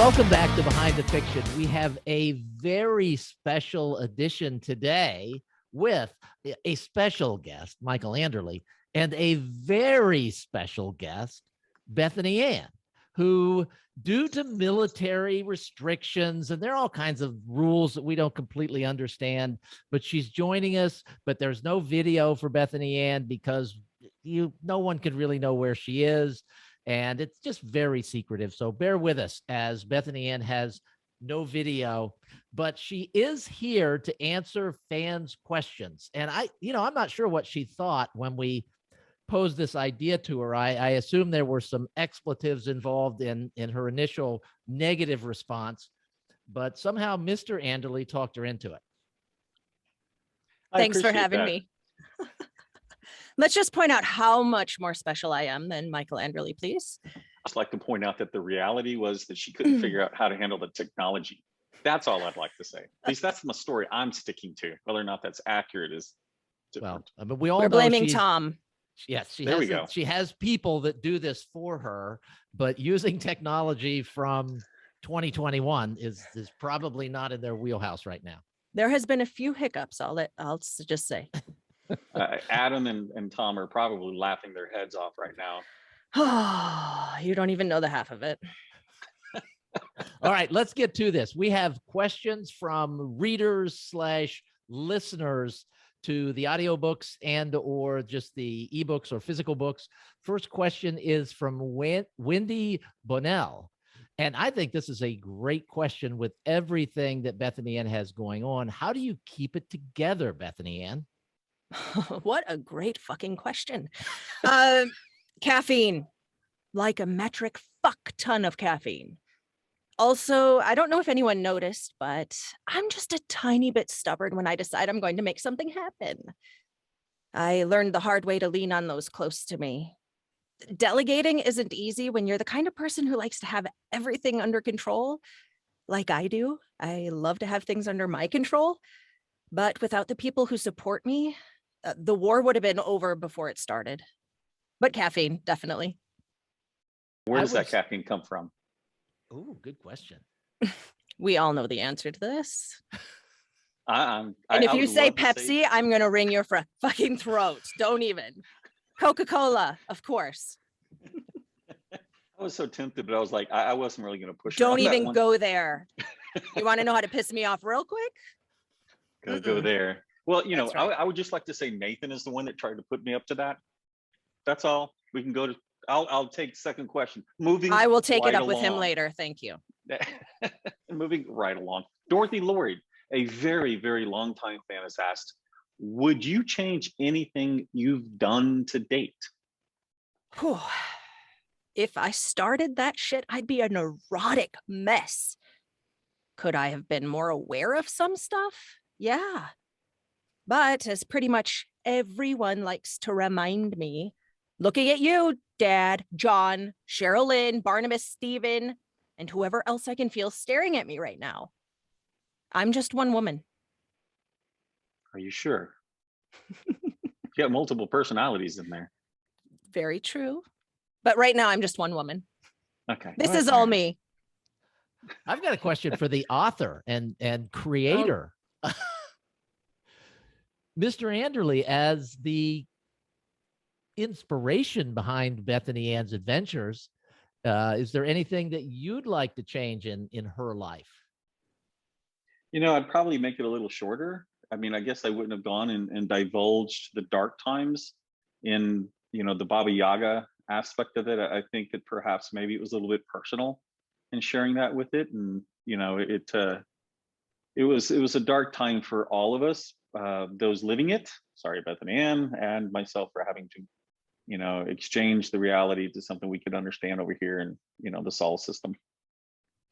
Welcome back to Behind the Fiction. We have a very special edition today with a special guest, Michael Anderle, and a very special guest, Bethany Anne, who, due to military restrictions, and there are all kinds of rules that we don't completely understand, but she's joining us, but there's no video for Bethany Anne because no one can really know where she is. And it's just very secretive. So bear with us as Bethany Anne has no video, but she is here to answer fans' questions. And I'm not sure what she thought when we posed this idea to her. I assume there were some expletives involved in her initial negative response, but somehow Mr. Anderle talked her into it. Thanks for having me. Let's just point out how much more special I am than Michael Anderle, please. I'd just like to point out that the reality was that she couldn't figure out how to handle the technology. That's all I'd like to say. At least that's the story I'm sticking to. Whether or not that's accurate is different. Well, but we're blaming Tom. Yes, she has people that do this for her, but using technology from 2021 is probably not in their wheelhouse right now. There has been a few hiccups, I'll just say. Adam and Tom are probably laughing their heads off right now. Oh, you don't even know the half of it. All right, let's get to this. We have questions from readers / listeners to the audiobooks and or just the ebooks or physical books. First question is from Wendy Bonnell. And I think this is a great question with everything that Bethany Anne has going on. How do you keep it together, Bethany Anne? What a great fucking question. Caffeine, like a metric fuck ton of caffeine. Also, I don't know if anyone noticed, but I'm just a tiny bit stubborn when I decide I'm going to make something happen. I learned the hard way to lean on those close to me. Delegating isn't easy when you're the kind of person who likes to have everything under control, like I do. I love to have things under my control, but without the people who support me, the war would have been over before it started. But caffeine, definitely. Where does that caffeine come from? Oh, good question. We all know the answer to this. And if you say Pepsi, I'm going to wring your fucking throat. Don't even. Coca-Cola, of course. I was so tempted, but I was like, I wasn't really going to push. Don't even go there. You want to know how to piss me off real quick? Go there. Well, Right. I would just like to say Nathan is the one that tried to put me up to that. That's all. We can go to. I'll take second question. I will take it up with him later. Thank you. Moving right along. Dorothy Lloyd, a very, very long time fan, has asked, would you change anything you've done to date? Whew. If I started that shit, I'd be a neurotic mess. Could I have been more aware of some stuff? Yeah. But as pretty much everyone likes to remind me, looking at you, Dad, John, Cheryl Lynn, Barnabas, Stephen, and whoever else I can feel staring at me right now, I'm just one woman. Are you sure? You got multiple personalities in there. Very true. But right now, I'm just one woman. Okay. This is all me. I've got a question for the author and creator. Mr. Anderle, as the inspiration behind Bethany Anne's adventures, is there anything that you'd like to change in her life? I'd probably make it a little shorter. I mean, I guess I wouldn't have gone and divulged the dark times in, the Baba Yaga aspect of it. I think that perhaps maybe it was a little bit personal in sharing that with it. And, it was a dark time for all of us, those living it. Sorry, Bethany Anne and myself for having to, exchange the reality to something we could understand over here in, the Sol system.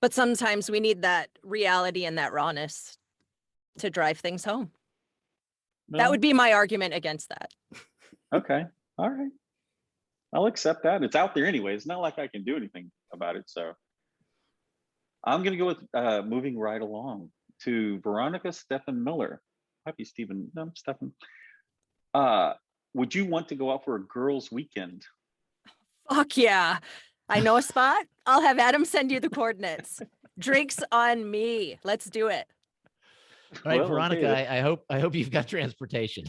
But sometimes we need that reality and that rawness to drive things home. No. That would be my argument against that. Okay. All right. I'll accept that. It's out there anyway. It's not like I can do anything about it. So I'm going to go with moving right along to Veronica Stephen Miller. Happy Stephen. No, Stephen. Would you want to go out for a girls' weekend? Fuck yeah. I know a spot. I'll have Adam send you the coordinates. Drinks on me. Let's do it. All right, Well, Veronica, okay. I hope you've got transportation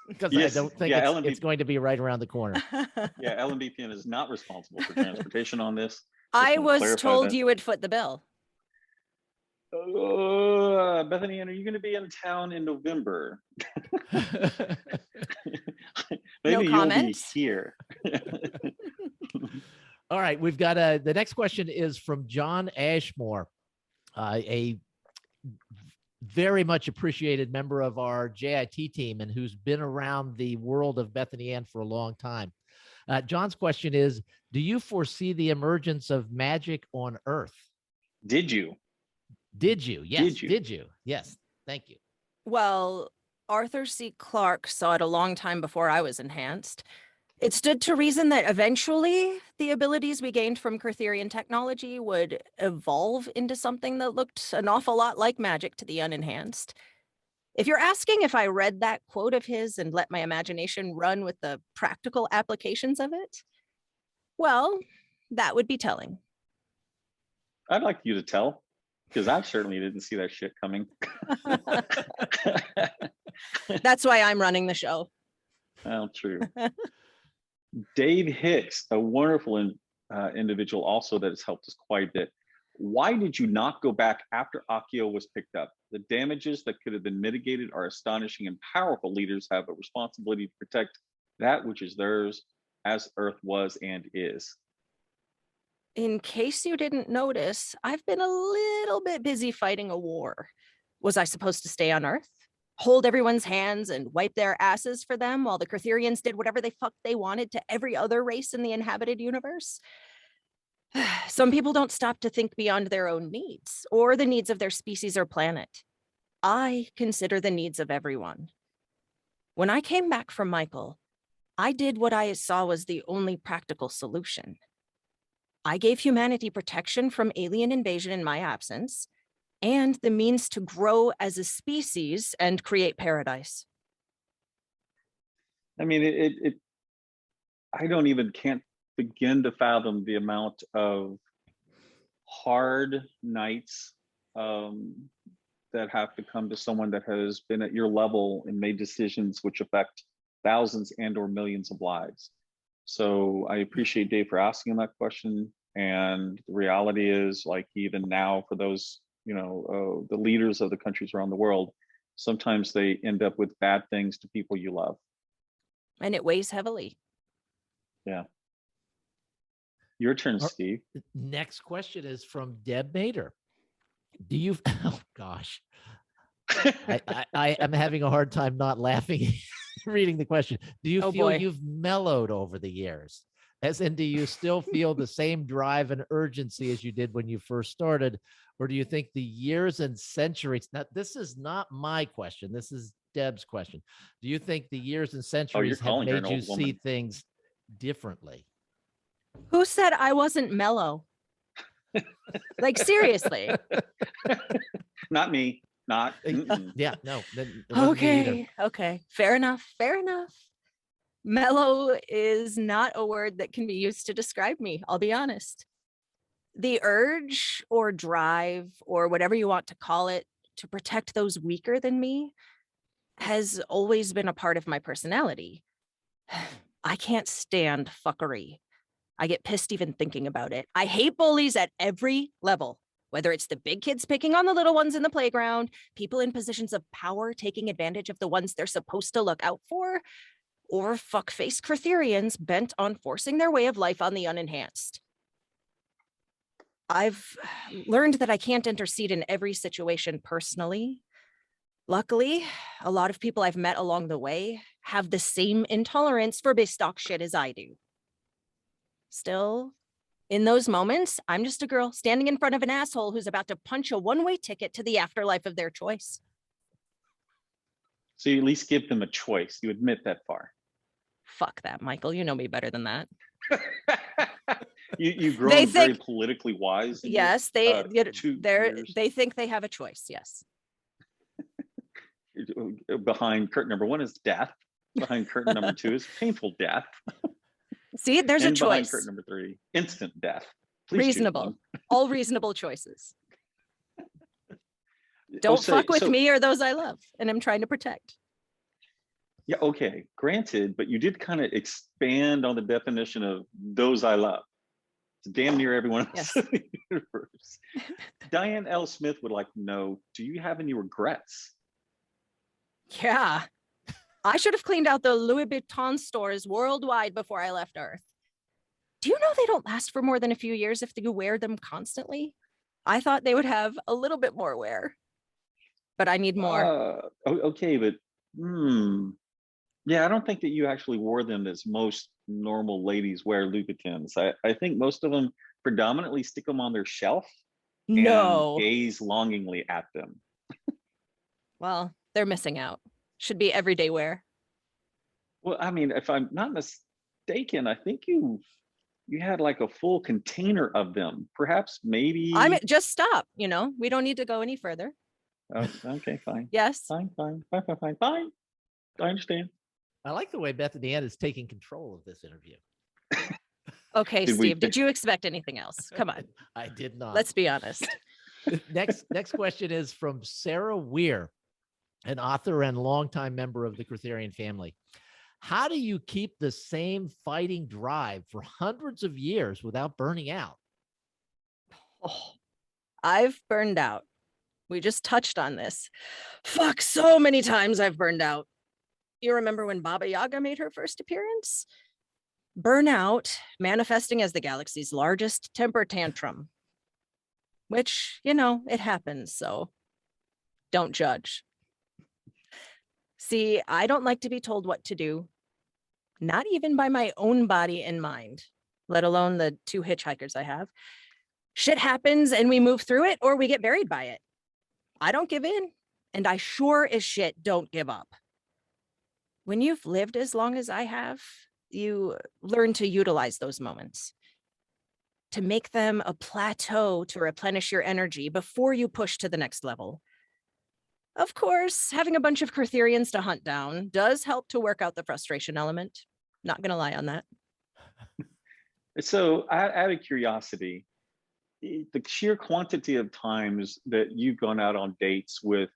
because I Yes, don't think yeah, it's going to be right around the corner. Yeah, LMBPN is not responsible for transportation on this. Just I want to was clarify told that. you would foot the bill. Bethany Anne, are you going to be in town in November? Maybe you'll be comments. here. All right, we've got the next question is from John Ashmore, a very much appreciated member of our JIT team and who's been around the world of Bethany Anne for a long time. John's question is, do you foresee the emergence of magic on Earth? Did you? Did you? Yes. Did you? Did you? Yes. Thank you. Well, Arthur C. Clarke saw it a long time before I was enhanced. It stood to reason that eventually the abilities we gained from Cartherian technology would evolve into something that looked an awful lot like magic to the unenhanced. If you're asking if I read that quote of his and let my imagination run with the practical applications of it, well, that would be telling. I'd like you to tell, because I certainly didn't see that shit coming. That's why I'm running the show. Oh, true. Dave Hicks, a wonderful individual also that has helped us quite a bit. Why did you not go back after Akio was picked up? The damages that could have been mitigated are astonishing, and powerful leaders have a responsibility to protect that which is theirs, as Earth was and is. In case you didn't notice, I've been a little bit busy fighting a war. Was I supposed to stay on Earth? Hold everyone's hands and wipe their asses for them while the Cartherians did whatever the fuck they wanted to every other race in the inhabited universe? Some people don't stop to think beyond their own needs or the needs of their species or planet. I consider the needs of everyone. When I came back from Michael, I did what I saw was the only practical solution. I gave humanity protection from alien invasion in my absence and the means to grow as a species and create paradise. I mean, I don't even can't begin to fathom the amount of hard nights that have to come to someone that has been at your level and made decisions which affect thousands and or millions of lives. So I appreciate Dave for asking that question. And the reality is, like, even now for those, the leaders of the countries around the world, sometimes they end up with bad things to people you love. And it weighs heavily. Yeah. Your turn, Steve. Next question is from Deb Bader. Do you, oh gosh, I am having a hard time not laughing reading the question. Do you feel you've mellowed over the years? As in, do you still feel the same drive and urgency as you did when you first started? Or do you think the years and centuries, now this is not my question, this is Deb's question. Do you think the years and centuries have made you see things differently? Who said I wasn't mellow? Like, seriously. Not me. Not. Yeah, no. Okay. Fair enough. Mellow is not a word that can be used to describe me, I'll be honest. The urge or drive or whatever you want to call it to protect those weaker than me has always been a part of my personality. I can't stand fuckery. I get pissed even thinking about it. I hate bullies at every level, whether it's the big kids picking on the little ones in the playground, people in positions of power taking advantage of the ones they're supposed to look out for, or fuckface Cartherians bent on forcing their way of life on the unenhanced. I've learned that I can't intercede in every situation personally. Luckily, a lot of people I've met along the way have the same intolerance for bistock shit as I do. Still, in those moments, I'm just a girl standing in front of an asshole who's about to punch a one-way ticket to the afterlife of their choice. So you at least give them a choice. You admit that far. Fuck that, Michael. You know me better than that. You've grown very politically wise. Yes, they think they have a choice. Yes. Behind curtain number 1 is death. Behind curtain number 2 is painful death. See, there's a choice. Behind curtain number 3, instant death. Please choose Reasonable. one. All reasonable choices. Oh, Don't so- fuck with so- me or those I love and I'm trying to protect. Yeah, okay, granted, but you did kind of expand on the definition of those I love. It's damn near everyone else Yes. in the universe. Diane L. Smith would like to know, do you have any regrets? Yeah. I should have cleaned out the Louis Vuitton stores worldwide before I left Earth. Do you know they don't last for more than a few years if you wear them constantly? I thought they would have a little bit more wear, but I need more. Okay, but yeah, I don't think that you actually wore them as most normal ladies wear Louboutins. I think most of them predominantly stick them on their shelf and No. gaze longingly at them. Well, they're missing out. Should be everyday wear. Well, I mean, if I'm not mistaken, I think you had like a full container of them. Perhaps, maybe. Just stop. We don't need to go any further. Oh, okay, fine. Yes. Fine. I understand. I like the way Bethany Anne is taking control of this interview. Okay, Steve, did you expect anything else? Come on. I did not. Let's be honest. Next question is from Sarah Weir, an author and longtime member of the Crotherian family. How do you keep the same fighting drive for hundreds of years without burning out? Oh, I've burned out. We just touched on this. Fuck, so many times I've burned out. You remember when Baba Yaga made her first appearance? Burnout manifesting as the galaxy's largest temper tantrum, which, it happens, so don't judge. See, I don't like to be told what to do, not even by my own body and mind, let alone the 2 hitchhikers I have. Shit happens and we move through it or we get buried by it. I don't give in, and I sure as shit don't give up. When you've lived as long as I have, you learn to utilize those moments, to make them a plateau to replenish your energy before you push to the next level. Of course, having a bunch of Crotherians to hunt down does help to work out the frustration element. Not gonna lie on that. So out of curiosity, the sheer quantity of times that you've gone out on dates with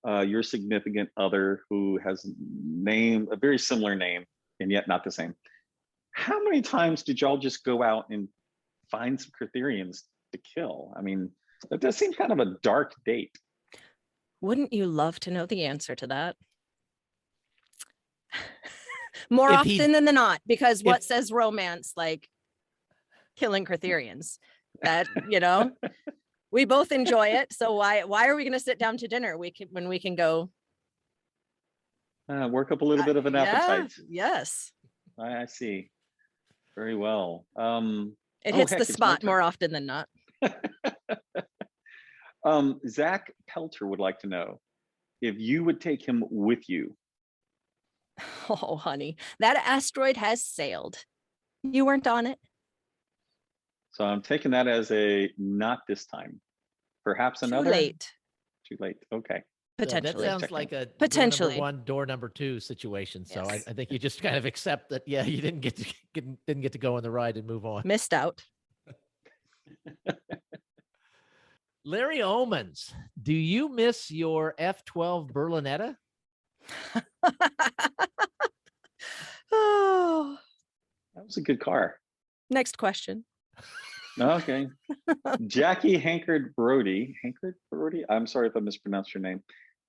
your significant other who has a very similar name and yet not the same. How many times did y'all just go out and find some Crotherians to kill? I mean, that does seem kind of a dark date. Wouldn't you love to know the answer to that? More If often than not, because what says romance like killing Crotherians? That, we both enjoy it. So why are we going to sit down to dinner when we can go work up a little bit of an appetite? Yes. I see. Very well. It hits heck, the it's my spot turn. more often than not. Zach Pelter would like to know if you would take him with you. Oh, honey, that asteroid has sailed. You weren't on it. So I'm taking that as a not this time. Perhaps another. Too late. Too late. Okay. Potentially. That sounds like a Potentially. door number 1, door number 2 situation. So Yes. I think you just kind of accept that. Yeah, you didn't get to go on the ride and move on. Missed out. Larry Omans, do you miss your F12 Berlinetta? Oh, That was a good car. next question. Okay. Jackie Hankard Brody. I'm sorry if I mispronounced your name.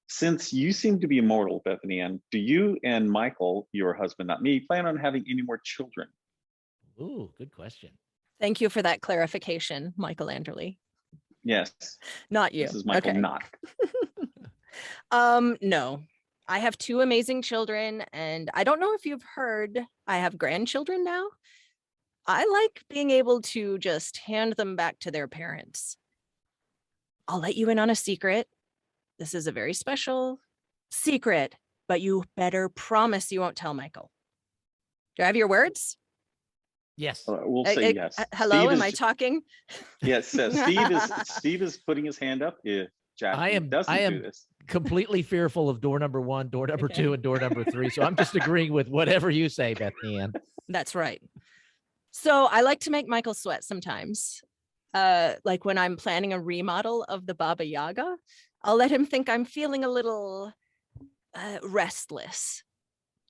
Since you seem to be immortal, Bethany Anne, do you and Michael, your husband, not me, plan on having any more children? Ooh, good question. Thank you for that clarification, Michael Anderle. Yes. Not you. This is Michael, Okay. not. No. I have 2 amazing children, and I don't know if you've heard, I have grandchildren now. I like being able to just hand them back to their parents. I'll let you in on a secret. This is a very special secret, but you better promise you won't tell Michael. Do I have your words? Yes. We'll say yes. Hello, Steve am is- I talking? Yes, Steve is putting his hand up. If Jackie doesn't do this. Completely fearful of door number 1, door number 2, and door number 3. So I'm just agreeing with whatever you say, Bethany Anne. That's right. So I like to make Michael sweat sometimes. like when I'm planning a remodel of the Baba Yaga, I'll let him think I'm feeling a little restless.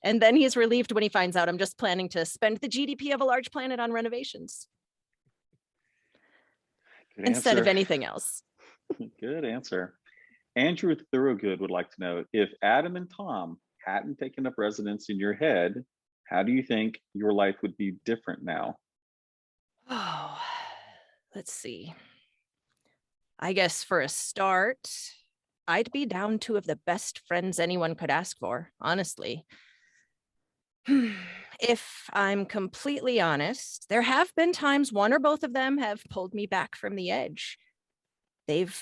And then he's relieved when he finds out I'm just planning to spend the GDP of a large planet on renovations. Good instead of answer. anything else. Good answer. Andrew Thorogood would like to know, if Adam and Tom hadn't taken up residence in your head, how do you think your life would be different now? Oh, let's see. I guess for a start, I'd be down two of the best friends anyone could ask for, honestly. If I'm completely honest, there have been times one or both of them have pulled me back from the edge. They've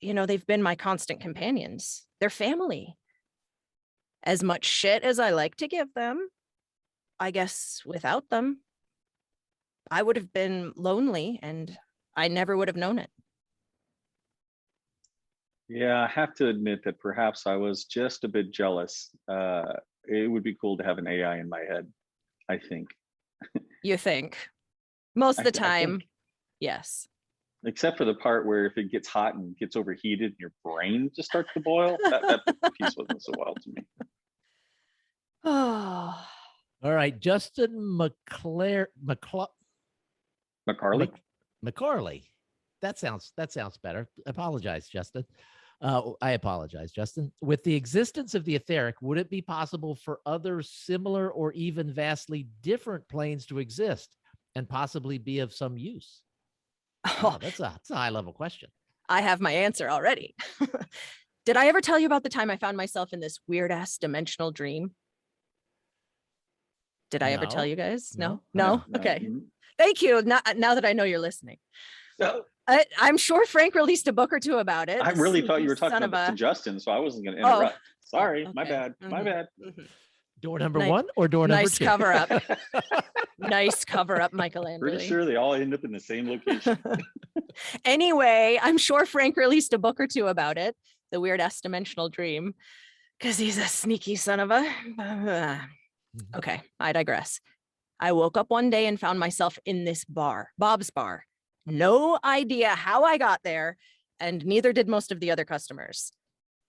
been my constant companions. They're family. As much shit as I like to give them, I guess without them, I would have been lonely and I never would have known it. Yeah, I have to admit that perhaps I was just a bit jealous. It would be cool to have an AI in my head, I think. You think? Most of the I time, think, yes. except for the part where if it gets hot and gets overheated and your brain just starts to boil, that piece wasn't so wild to me. Oh, All right, Justin McCarley? McCarley. That sounds better. Apologize, Justin. I apologize, Justin. With the existence of the etheric, would it be possible for other similar or even vastly different planes to exist and possibly be of some use? Wow, that's a high level question. I have my answer already. Did I ever tell you about the time I found myself in this weird ass dimensional dream? Did I ever tell you guys? No? Okay. Thank you. Now that I know you're listening. No. I'm sure Frank released a book or two about it. I really thought you were talking about to Justin, so I wasn't going to interrupt. Sorry, my bad. My bad. Door number one or door number nice two? Cover up. Nice cover up, Michael Anderle. Pretty sure they all end up in the same location. Anyway, I'm sure Frank released a book or two about it, the weird ass dimensional dream, because he's a sneaky son of a. Okay, I digress. I woke up one day and found myself in this bar, Bob's Bar. No idea how I got there, and neither did most of the other customers.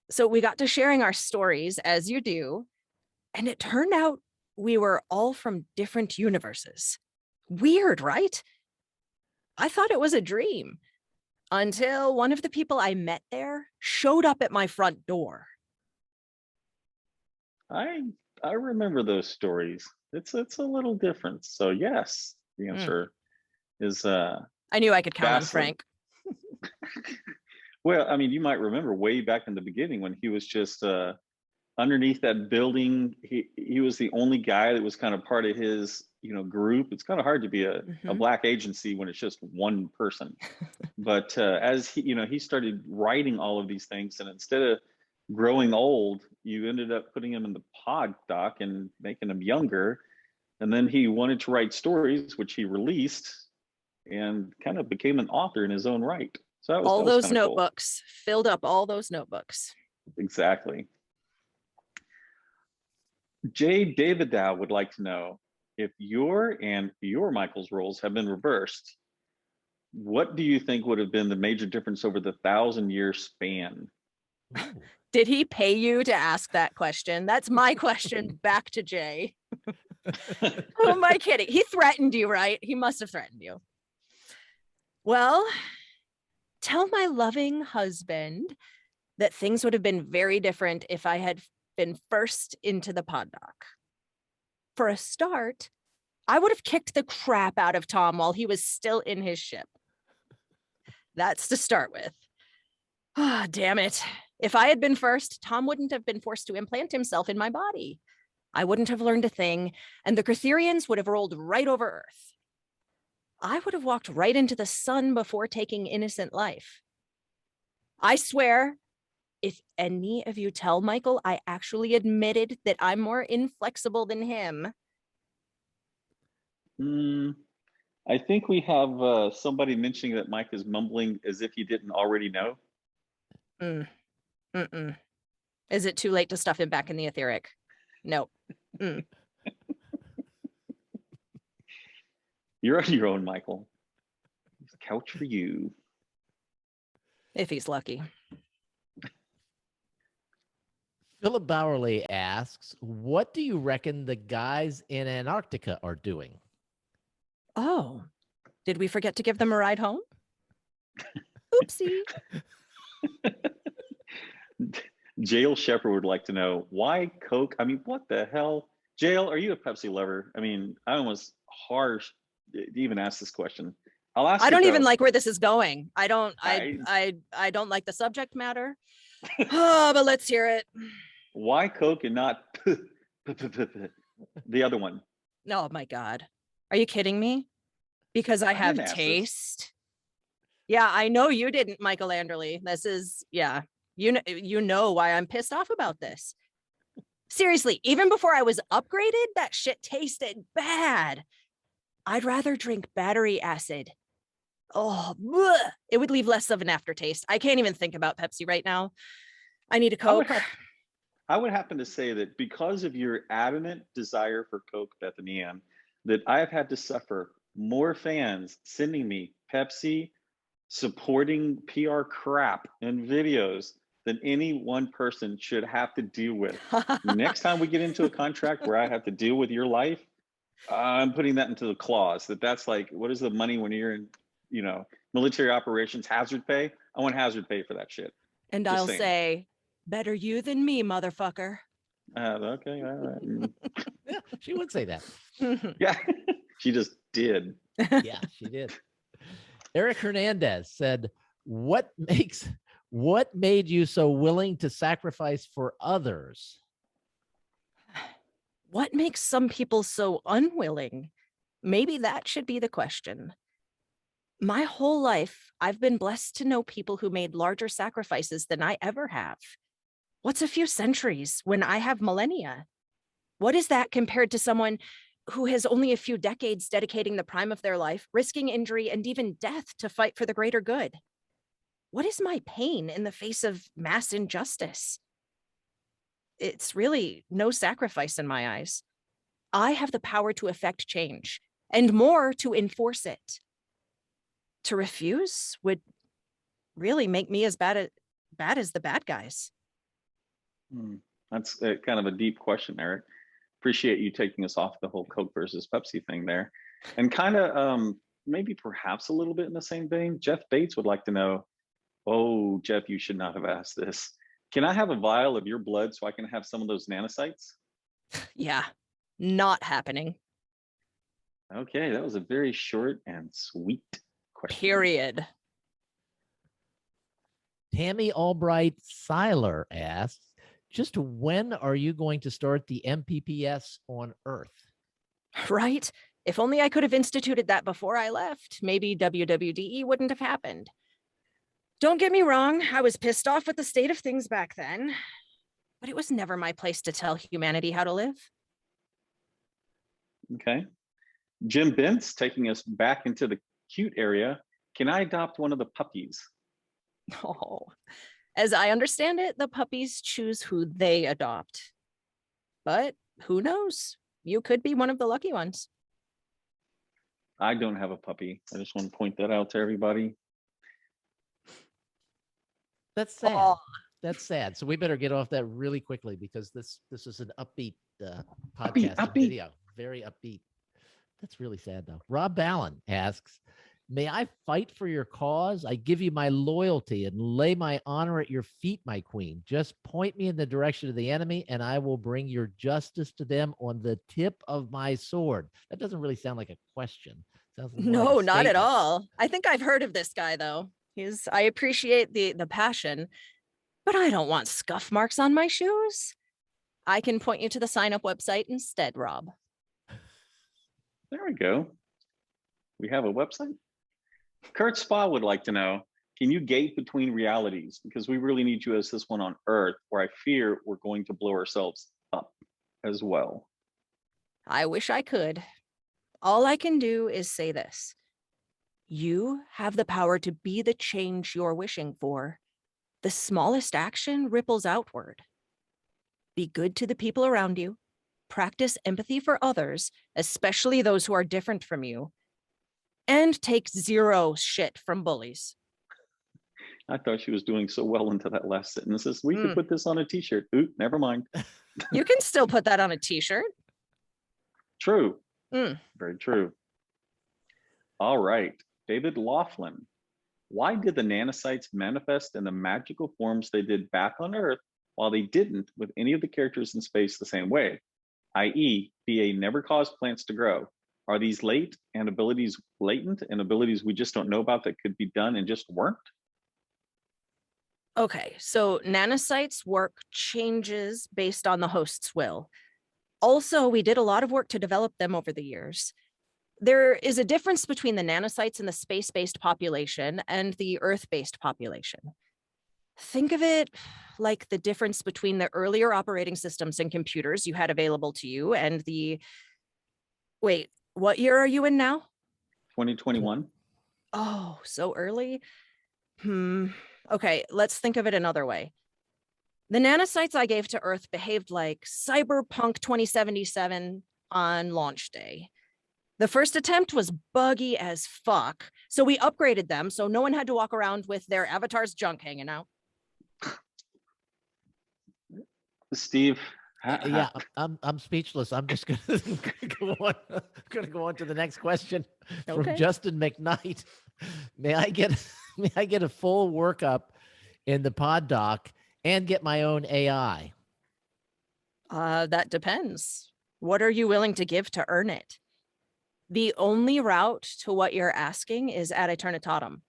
So we got to sharing our stories, as you do, and it turned out we were all from different universes. Weird, right? I thought it was a dream until one of the people I met there showed up at my front door. I remember those stories. It's a little different. So yes, the answer is I knew I could count vastly. on Frank. Well, I mean, you might remember way back in the beginning when he was just underneath that building. He was the only guy that was kind of part of his group. It's kind of hard to be a black agency when it's just one person. But as he started writing all of these things, and instead of growing old, you ended up putting him in the pod doc and making him younger. And then he wanted to write stories, which he released, and kind of became an author in his own right. So that was, all that was those notebooks cool. Filled up all those notebooks. Exactly. Jay Davidow would like to know, if your and your Michael's roles have been reversed, what do you think would have been the major difference over the 1,000-year span? Did he pay you to ask that question? That's my question back to Jay. Who am I kidding? He threatened you, right? He must have threatened you. Well, tell my loving husband that things would have been very different if I had been first into the pod doc. For a start, I would have kicked the crap out of Tom while he was still in his ship. That's to start with. Ah, damn it. If I had been first, Tom wouldn't have been forced to implant himself in my body. I wouldn't have learned a thing, and the Ctherians would have rolled right over Earth. I would have walked right into the sun before taking innocent life. I swear, if any of you tell Michael I actually admitted that I'm more inflexible than him. I think we have somebody mentioning that Mike is mumbling as if he didn't already know. Is it too late to stuff him back in the etheric? No. You're on your own, Michael. couch for you. If he's lucky. Philip Bowerly asks, what do you reckon the guys in Antarctica are doing? Oh, did we forget to give them a ride home? Oopsie. Jail Shepherd would like to know why Coke. I mean, what the hell? Jail, are you a Pepsi lover? I mean, I almost harsh to even ask this question. I'll ask. I don't even though. like where this is going. I don't don't like the subject matter. Oh, but let's hear it. Why Coke and not the other one? Oh my God. Are you kidding me? Because I have didn't ask this. taste. Yeah, I know you didn't, Michael Anderle. This is, yeah, you know why I'm pissed off about this. Seriously, even before I was upgraded, that shit tasted bad. I'd rather drink battery acid. Oh, bleh. It would leave less of an aftertaste. I can't even think about Pepsi right now. I need a Coke. I would happen to say that because of your adamant desire for Coke, Bethany Anne, that I've had to suffer more fans sending me Pepsi supporting PR crap and videos than any one person should have to deal with. Next time we get into a contract where I have to deal with your life, I'm putting that into the clause that's like, what is the money when you're in, military operations, hazard pay? I want hazard pay for that shit. And Just I'll saying. say, better you than me, motherfucker. Okay, all right. Yeah, she would say that. Yeah, she just did. Yeah, she did. Eric Hernandez said, what made you so willing to sacrifice for others? What makes some people so unwilling? Maybe that should be the question. My whole life, I've been blessed to know people who made larger sacrifices than I ever have. What's a few centuries when I have millennia? What is that compared to someone who has only a few decades dedicating the prime of their life, risking injury and even death to fight for the greater good? What is my pain in the face of mass injustice? It's really no sacrifice in my eyes. I have the power to effect change and more to enforce it. To refuse would really make me as bad as the bad guys. That's kind of a deep question, Eric. Appreciate you taking us off the whole Coke versus Pepsi thing there. And kind of maybe perhaps a little bit in the same vein, Jeff Bates would like to know, oh, Jeff, you should not have asked this. Can I have a vial of your blood so I can have some of those nanosites? Yeah, not happening. Okay, that was a very short and sweet question. Period. Tammy Albright Seiler asks, just when are you going to start the MPPS on Earth? Right? If only I could have instituted that before I left, maybe WWDE wouldn't have happened. Don't get me wrong, I was pissed off with the state of things back then, but it was never my place to tell humanity how to live. Okay. Jim Bentz taking us back into the cute area. Can I adopt one of the puppies? Oh, as I understand it, the puppies choose who they adopt. But who knows? You could be one of the lucky ones. I don't have a puppy. I just want to point that out to everybody. That's sad. Oh. That's sad. So we better get off that really quickly because this is an upbeat podcast upbeat. video. Very upbeat. That's really sad though. Rob Ballin asks, may I fight for your cause? I give you my loyalty and lay my honor at your feet, my queen. Just point me in the direction of the enemy and I will bring your justice to them on the tip of my sword. That doesn't really sound like a question. Sounds more No, like a not at statement. all. I think I've heard of this guy though. I appreciate the passion, but I don't want scuff marks on my shoes. I can point you to the sign up website instead, Rob. There we go. We have a website. Kurt Spa would like to know, can you gate between realities? Because we really need you as this one on Earth, where I fear we're going to blow ourselves up as well. I wish I could. All I can do is say this. You have the power to be the change you're wishing for. The smallest action ripples outward. Be good to the people around you. Practice empathy for others, especially those who are different from you. and take zero shit from bullies. I thought she was doing so well into that last sentence. We could Mm. put this on a t-shirt. Ooh, never mind. You can still put that on a t-shirt. True. Mm. Very true. All right. David Laughlin. Why did the Nanosites manifest in the magical forms they did back on Earth while they didn't with any of the characters in space the same way? I.e., BA never caused plants to grow. Are these latent and abilities we just don't know about that could be done and just weren't? Okay, so Nanosites work changes based on the host's will. Also, we did a lot of work to develop them over the years. There is a difference between the Nanosites in the space-based population and the Earth-based population. Think of it like the difference between the earlier operating systems and computers you had available to you and the... Wait, what year are you in now? 2021. Oh, so early? Okay, let's think of it another way. The Nanosites I gave to Earth behaved like Cyberpunk 2077 on launch day. The first attempt was buggy as fuck, so we upgraded them so no one had to walk around with their avatar's junk hanging out. Steve. Yeah, I'm speechless. I'm just gonna go on to the next question from Okay. Justin McKnight. May I get a full workup in the pod doc and get my own AI? That depends. What are you willing to give to earn it? The only route to what you're asking is ad eternitatum.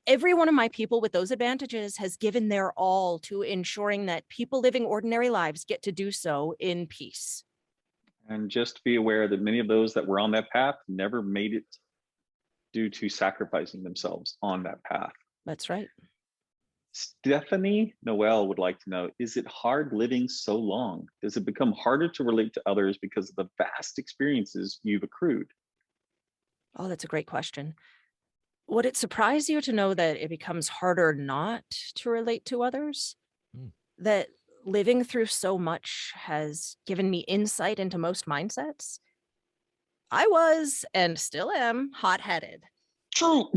Every one of my people with those advantages has given their all to ensuring that people living ordinary lives get to do so in peace. And just be aware that many of those that were on that path never made it due to sacrificing themselves on that path. That's right. Stephanie Noel would like to know, is it hard living so long? Does it become harder to relate to others because of the vast experiences you've accrued? Oh, that's a great question. Would it surprise you to know that it becomes harder not to relate to others? That living through so much has given me insight into most mindsets? I was, and still am, hot-headed. True.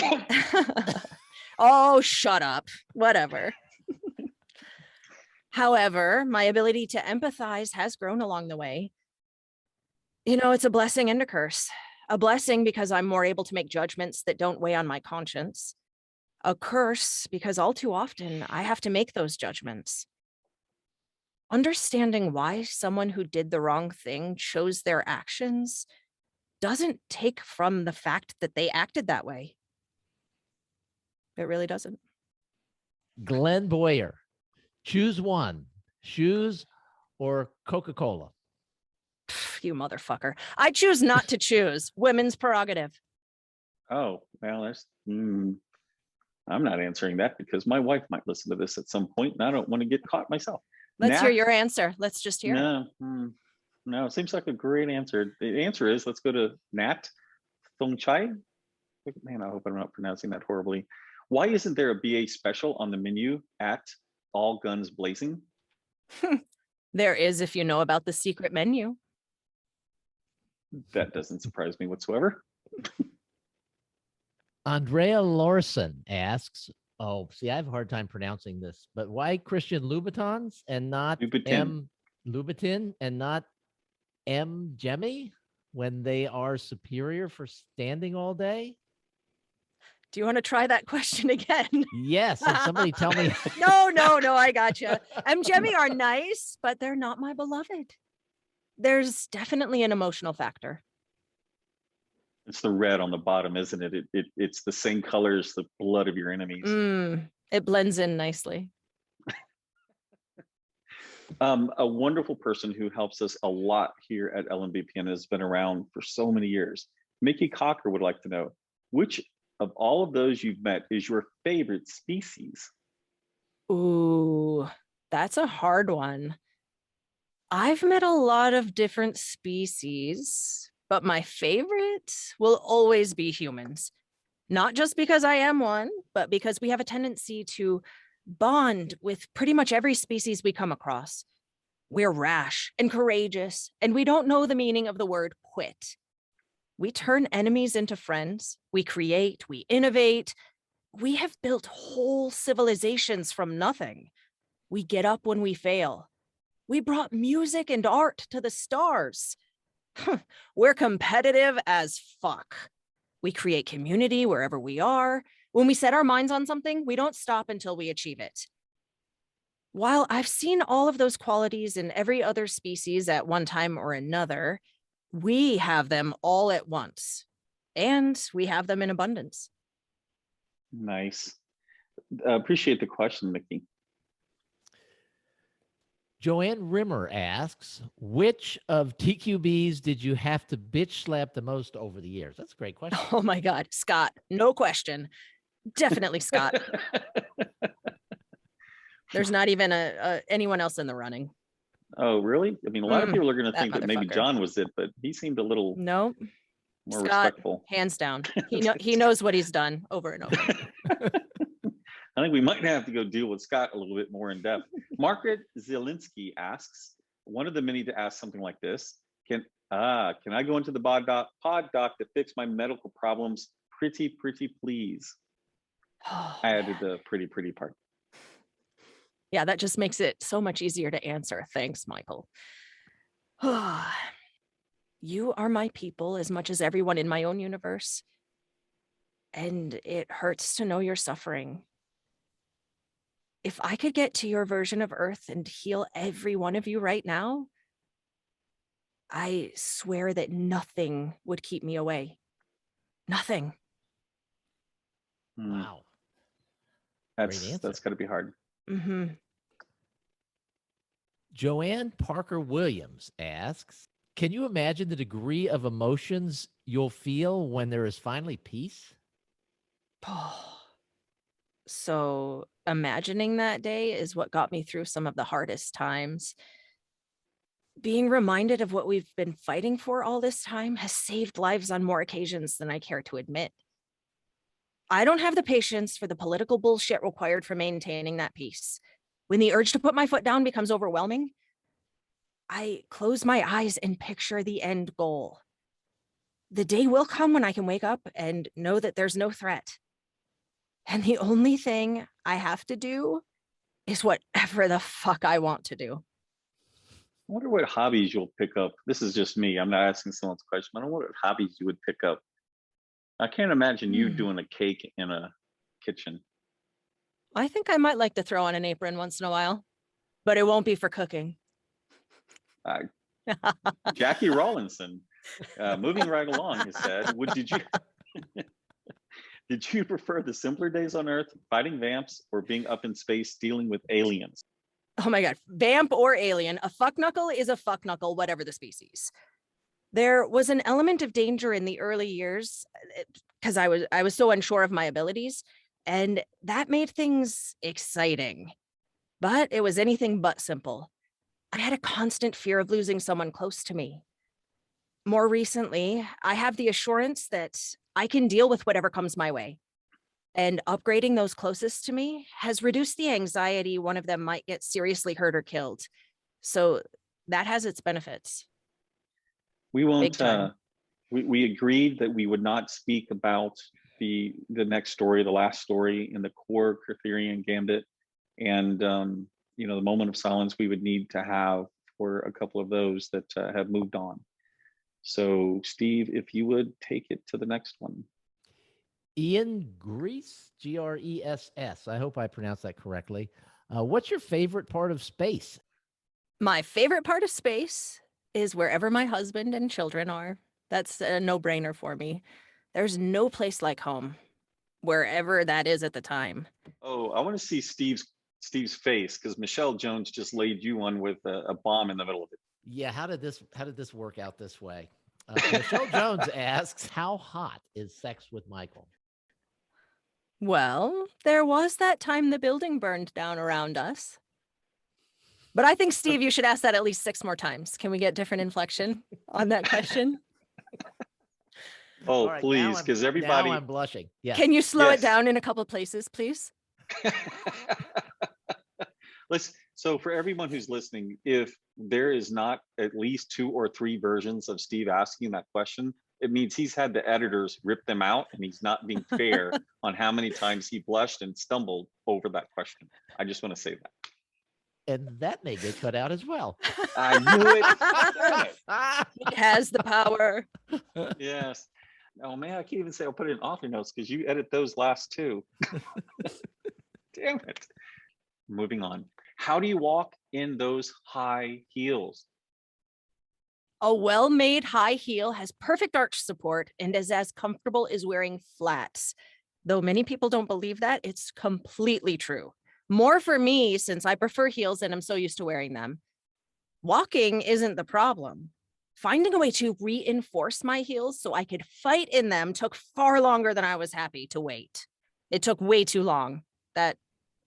Oh, shut up. Whatever. However, my ability to empathize has grown along the way. You know, it's a blessing and a curse. A blessing because I'm more able to make judgments that don't weigh on my conscience. A curse because all too often I have to make those judgments. Understanding why someone who did the wrong thing chose their actions doesn't take from the fact that they acted that way. It really doesn't. Glenn Boyer, choose one: shoes or Coca-Cola? You motherfucker. I choose not to choose. Women's prerogative. Oh, well, I'm not answering that because my wife might listen to this at some point and I don't want to get caught myself. Let's hear your answer. Let's just hear it. No, it seems like a great answer. The answer is, let's go to Nat Thongchai. Man, I hope I'm not pronouncing that horribly. Why isn't there a BA special on the menu at All Guns Blazing? There is if you know about the secret menu. That doesn't surprise me whatsoever. Andrea Lorson asks, oh, see, I have a hard time pronouncing this, but why Christian Louboutins and not M. Louboutin and not M. Jemmy when they are superior for standing all day? Do you want to try that question again? Yes. And somebody tell me. No, I gotcha. M. Jemmy are nice, but they're not my beloved. There's definitely an emotional factor. It's the red on the bottom, isn't it? It's the same color as the blood of your enemies. It blends in nicely. A wonderful person who helps us a lot here at LMBP and has been around for so many years. Mickey Cocker would like to know, which of all of those you've met is your favorite species? Ooh, that's a hard one. I've met a lot of different species, but my favorite will always be humans. Not just because I am one, but because we have a tendency to bond with pretty much every species we come across. We're rash and courageous, and we don't know the meaning of the word quit. We turn enemies into friends. We create, we innovate. We have built whole civilizations from nothing. We get up when we fail. We brought music and art to the stars. We're competitive as fuck. We create community wherever we are. When we set our minds on something, we don't stop until we achieve it. While I've seen all of those qualities in every other species at one time or another, we have them all at once, and we have them in abundance. Nice. Appreciate the question, Mickey. Joanne Rimmer asks, which of TQBs did you have to bitch slap the most over the years? That's a great question. Oh my God, Scott, no question. Definitely Scott. There's not even anyone else in the running. Oh, really? I mean, a lot of people are going to that think that maybe motherfucker. John was it, but he seemed a little No, more Scott, respectful. hands down. He knows what he's done over and over. I think we might have to go deal with Scott a little bit more in depth. Margaret Zielinski asks, one of the many to ask something like this, can I go into the pod doc to fix my medical problems? Pretty please. Oh, I added the pretty part. yeah, that just makes it so much easier to answer. Thanks, Michael. You are my people as much as everyone in my own universe. And it hurts to know you're suffering. If I could get to your version of Earth and heal every one of you right now, I swear that nothing would keep me away. Nothing. Wow. That's got to be hard. Mm-hmm. Joanne Parker Williams asks, can you imagine the degree of emotions you'll feel when there is finally peace? So imagining that day is what got me through some of the hardest times. Being reminded of what we've been fighting for all this time has saved lives on more occasions than I care to admit. I don't have the patience for the political bullshit required for maintaining that peace. When the urge to put my foot down becomes overwhelming, I close my eyes and picture the end goal. The day will come when I can wake up and know that there's no threat. And the only thing I have to do is whatever the fuck I want to do. I wonder what hobbies you'll pick up. This is just me. I'm not asking someone's question. I don't know what hobbies you would pick up. I can't imagine you doing a cake in a kitchen. I think I might like to throw on an apron once in a while, but it won't be for cooking. Jackie Rawlinson, moving right along, has said, did you prefer the simpler days on Earth, fighting vamps, or being up in space dealing with aliens? Oh my God, vamp or alien, a fuck knuckle is a fuck knuckle, whatever the species. There was an element of danger in the early years because I was so unsure of my abilities, and that made things exciting. But it was anything but simple. I had a constant fear of losing someone close to me. More recently, I have the assurance that I can deal with whatever comes my way. And upgrading those closest to me has reduced the anxiety one of them might get seriously hurt or killed. So that has its benefits. We won't, we agreed that we would not speak about the next story, the last story in the core Arthurian Gambit. And, you know, the moment of silence we would need to have for a couple of those that have moved on. So Steve, if you would take it to the next one. Ian Grease, Gress. I hope I pronounced that correctly. What's your favorite part of space? My favorite part of space is wherever my husband and children are. That's a no-brainer for me. There's no place like home, wherever that is at the time. Oh, I want to see Steve's face, because Michelle Jones just laid you one with a bomb in the middle of it. Yeah, how did this work out this way? Michelle Jones asks, how hot is sex with Michael? Well, there was that time the building burned down around us. But I think, Steve, you should ask that at least 6 more times. Can we get different inflection on that question? Oh, right, please, because everybody... Now I'm blushing. Yes. Can you slow it down in a couple of places, please? So for everyone who's listening, if there is not at least 2 or 3 versions of Steve asking that question, it means he's had the editors rip them out, and he's not being fair on how many times he blushed and stumbled over that question. I just want to say that. And that may get cut out as well. I knew it. Damn He has the power. it. Yes. Oh man, I can't even say I'll put it in author notes because you edit those last two. Damn it. Moving on. How do you walk in those high heels? A well-made high heel has perfect arch support and is as comfortable as wearing flats. Though many people don't believe that, it's completely true. More for me since I prefer heels and I'm so used to wearing them. Walking isn't the problem. Finding a way to reinforce my heels so I could fight in them took far longer than I was happy to wait. It took way too long.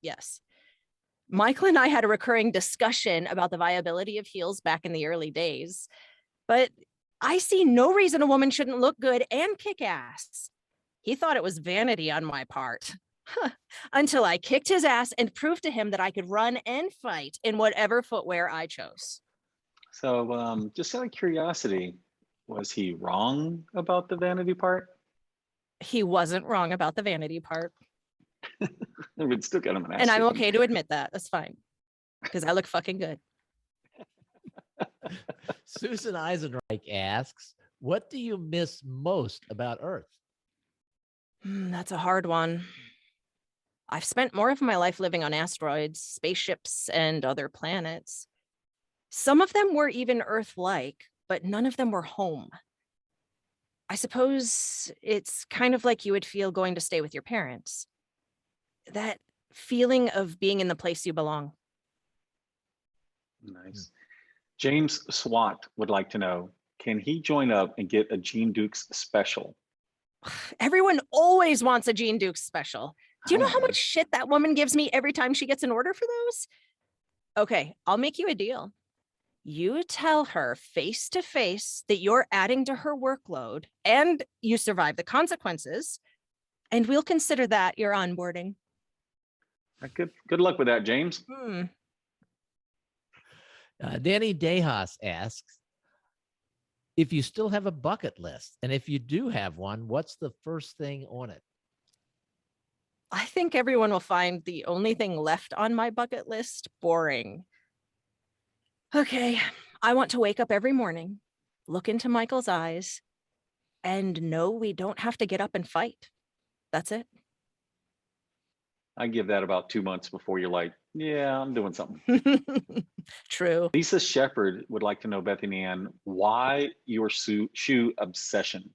Yes. Michael and I had a recurring discussion about the viability of heels back in the early days, but I see no reason a woman shouldn't look good and kick ass. He thought it was vanity on my part. Until I kicked his ass and proved to him that I could run and fight in whatever footwear I chose. So just out of curiosity, was he wrong about the vanity part? He wasn't wrong about the vanity part. We'd still get him an ass. And I'm kicking. okay to admit that. That's fine. Because I look fucking good. Susan Eisenreich asks, what do you miss most about Earth? That's a hard one. I've spent more of my life living on asteroids, spaceships, and other planets. Some of them were even Earth-like, but none of them were home. I suppose it's kind of like you would feel going to stay with your parents. That feeling of being in the place you belong. Nice. James Swat would like to know, can he join up and get a Gene Dukes special? Everyone always wants a Gene Dukes special. Do you know how Alright. much shit that woman gives me every time she gets an order for those? Okay, I'll make you a deal. You tell her face to face that you're adding to her workload and you survive the consequences, and we'll consider that your onboarding. Good luck with that, James. Danny Dejas asks, if you still have a bucket list, and if you do have one, what's the first thing on it? I think everyone will find the only thing left on my bucket list boring. Okay, I want to wake up every morning, look into Michael's eyes, and know we don't have to get up and fight. That's it. I give that about 2 months before you're like, yeah, I'm doing something. True. Lisa Shepard would like to know, Bethany Anne, why your shoe obsession?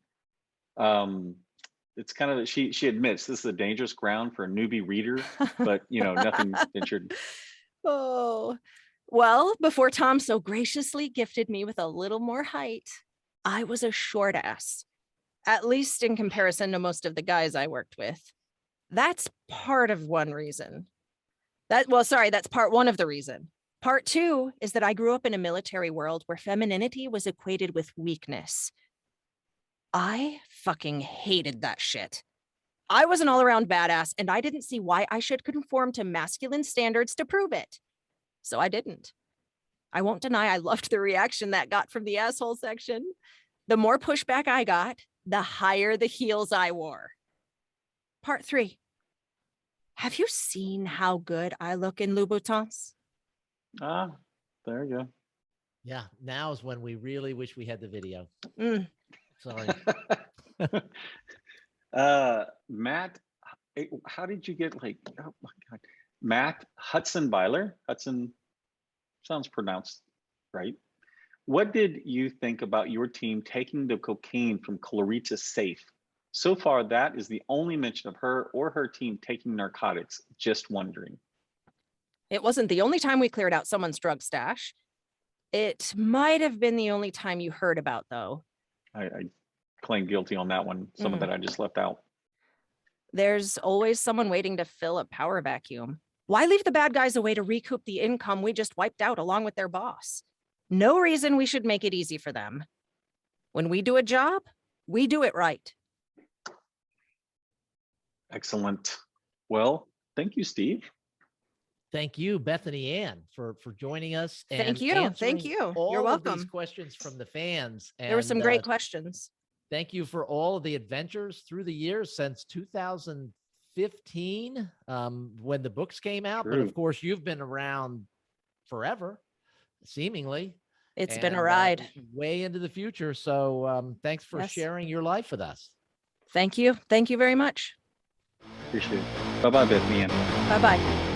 It's kind of, she admits this is a dangerous ground for a newbie reader, but nothing ventured. Oh, well, before Tom so graciously gifted me with a little more height, I was a short ass, at least in comparison to most of the guys I worked with. That's part of one reason. That's part one of the reason. Part two is that I grew up in a military world where femininity was equated with weakness. I fucking hated that shit. I was an all-around badass, and I didn't see why I should conform to masculine standards to prove it. So I didn't. I won't deny I loved the reaction that got from the asshole section. The more pushback I got, the higher the heels I wore. Part three. Have you seen how good I look in Louboutins? Ah, there you go. Yeah, now is when we really wish we had the video. Sorry. Matt, how did you get oh my God. Matt Hudson-Byler, Hudson sounds pronounced right. What did you think about your team taking the cocaine from Clarita's safe? So far, that is the only mention of her or her team taking narcotics. Just wondering. It wasn't the only time we cleared out someone's drug stash. It might have been the only time you heard about, though. I claim guilty on that one. Some of that I just left out. There's always someone waiting to fill a power vacuum. Why leave the bad guys a way to recoup the income we just wiped out along with their boss? No reason we should make it easy for them. When we do a job, we do it right. Excellent. Well, thank you, Steve. Thank you, Bethany Anne, for joining us. And Thank you. answering Thank you. all You're of these welcome. questions from the fans. There were some And, great questions. Thank you for all of the adventures through the years since 2015, when the books came out. But True. of course, you've been around forever, seemingly. It's been a and, ride. way into the future. So thanks for Yes. sharing your life with us. Thank you. Thank you very much. Appreciate it. Bye-bye, Bethany Anne. Bye-bye.